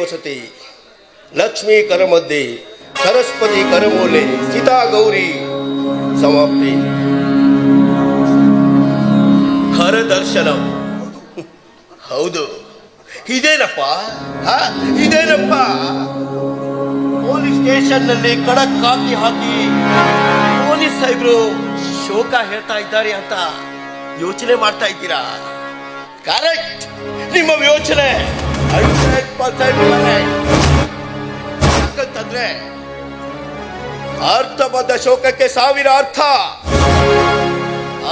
ವಸತಿ, ಲಕ್ಷ್ಮೀ ಕರಮದ್ದೆ, ಸರಸ್ವತಿ ಕರಮೂಲೆ, ಸೀತಾ ಗೌರಿ ಸಮಾಪ್ತಿ. ಖರ ದರ್ಶನ. ಹೌದು, ಇದೇನಪ್ಪ, ಇದೇನಪ್ಪ. ಪೊಲೀಸ್ ಸ್ಟೇಷನ್ ನಲ್ಲಿ ಖಡಕ್ ಹಾಕಿ ಪೊಲೀಸ್ ಸಾಹೇಬ್ರು ಶೋಕ ಹೇಳ್ತಾ ಇದ್ದಾರೆ ಅಂತ ಯೋಚನೆ ಮಾಡ್ತಾ ಇದ್ದೀರಾ? ಕರೆಕ್ಟ್, ನಿಮ್ಮ ಯೋಚನೆ 100% ಯಾಕಂತಂದ್ರೆ ಅರ್ಥಬದ್ಧ ಶೋಕಕ್ಕೆ ಸಾವಿರ ಅರ್ಥ.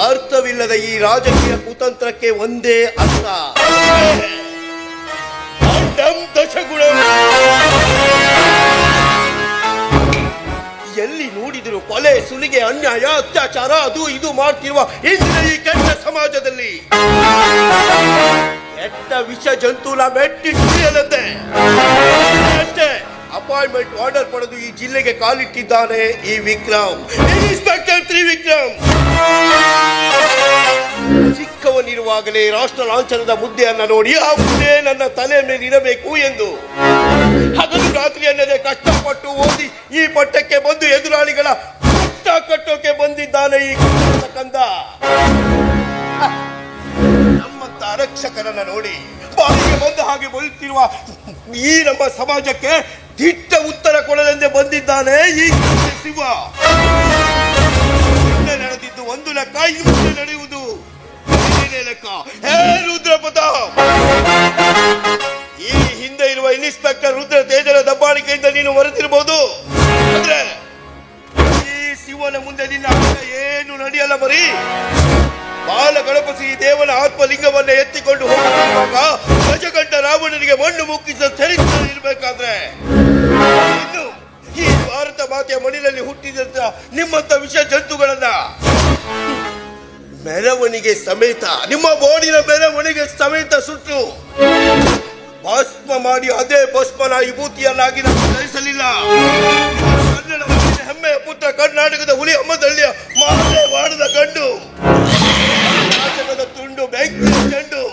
ಅರ್ಥವಿಲ್ಲದ ಈ ರಾಜಕೀಯ ಕುತಂತ್ರಕ್ಕೆ ಒಂದೇ ಅರ್ಥ, ದಶಗುಣ. ಎಲ್ಲಿ ನೋಡಿದ್ರು ಕೊಲೆ, ಸುಲಿಗೆ, ಅನ್ಯಾಯ, ಅತ್ಯಾಚಾರ, ಅದು ಇದು ಮಾಡ್ತಿರುವ ಇಂದಿನ ಈ ಕೆಟ್ಟ ಸಮಾಜದಲ್ಲಿ ಕೆಟ್ಟ ವಿಷ ಜಂತುಲ ಮೆಟ್ಟಿ ಸುಳಿಯಲಂತೆ ಅಷ್ಟೇ ಅಪಾಯಿಂಟ್ಮೆಂಟ್ ಆರ್ಡರ್ ಪಡೆದು ಈ ಜಿಲ್ಲೆಗೆ ಕಾಲಿಟ್ಟಿದ್ದಾನೆ ಈ ವಿಕ್ರಮ್, ಇನ್ಸ್ಪೆಕ್ಟರ್ ತ್ರಿವಿಕ್ರಮ್. ಚಿಕ್ಕವನಿರುವಾಗಲೇ ರಾಷ್ಟ್ರ ಲಾಂಛನದ ಮುದ್ದೆಯನ್ನ ನೋಡಿ ಆ ಮುದ್ದೆ ನನ್ನ ತಲೆ ಮೇಲೆ ಇರಬೇಕು ಎಂದು ಹಗಲು ರಾತ್ರಿ ಅನ್ನದೇ ಕಷ್ಟಪಟ್ಟು ಓದಿ ಈ ಪಟ್ಟಕ್ಕೆ ಬಂದು ಎದುರಾಳಿಗಳ ಪಟ್ಟ ಕಟ್ಟೋಕೆ ಬಂದಿದ್ದಾನೆ ಈ ಕಂದ. ನಮ್ಮಂತ ಆರಕ್ಷಕರನ್ನ ನೋಡಿ ಬಾಯಿಗೆ ಬಂದ ಹಾಗೆ ಬರುತ್ತಿರುವ ಈ ನಮ್ಮ ಸಮಾಜಕ್ಕೆ ದಿಟ್ಟ ಉತ್ತರ ಕೊಡಲೆಂದೇ ಬಂದಿದ್ದಾನೆ ಈ ಶಿವ. ನಡೆದಿದ್ದು ಒಂದು ಲೆಕ್ಕ, ಇನ್ನು ನಡೆಯುವುದು ಲೆಕ್ಕ. ಹೇ ರುದ್ರ ಪ್ರತಾಪ್, ಈ ಹಿಂದೆ ಇರುವ ಇನ್ಸ್ಪೆಕ್ಟರ್ ರುದ್ರ ತೇಜರ ದಬ್ಬಾಳಿಕೆಯಿಂದ ನೀನು ಹೊರತಿರಬಹುದು, ಅಂದ್ರೆ ಈ ಶಿವನ ಮುಂದೆ ನಿನ್ನ ಏನು ನಡೆಯಲ್ಲ. ಬರೀ ಬಾಲ ಗಣಪತಿ ದೇವನ ಆತ್ಮಲಿಂಗವನ್ನ ಎತ್ತಿಕೊಂಡು ಹೋಗುವಾಗ ಗಜಗಂಡ ರಾವಣನಿಗೆ ಮಣ್ಣು ಮುಕ್ಕಿಸ ಚರಿತ್ರೆ ಇರಬೇಕಾದ್ರೆ ಇನ್ನು ಈ ಭಾರತ ಮಾತೆಯ ಮಣ್ಣಿನಲ್ಲಿ ಹುಟ್ಟಿದಂತ ನಿಮ್ಮಂತ ವಿಷ ಜಂತುಗಳನ್ನ ಮೆರವಣಿಗೆ ಸಮೇತ, ನಿಮ್ಮ ಬೋಡಿನ ಮೆರವಣಿಗೆ ಸಮೇತ ಸುಟ್ಟು ಭಸ್ಮ ಮಾಡಿ ಅದೇ ಭಸ್ಮನ ವಿಭೂತಿಯನ್ನಾಗಿ ನಾವು ಧರಿಸಲಿಲ್ಲ. ಕನ್ನಡ ಹೆಮ್ಮೆಯ ಪುತ್ರ, ಕರ್ನಾಟಕದ ಹುಲಿ ಹಮ್ಮದಳ್ಳಿಯ ಮಾತೆ ಮಾಡದ ಗಂಡು, ಕರ್ನಾಟಕದ ತುಂಡು ಬೆಂಕಿ ಚೆಂಡು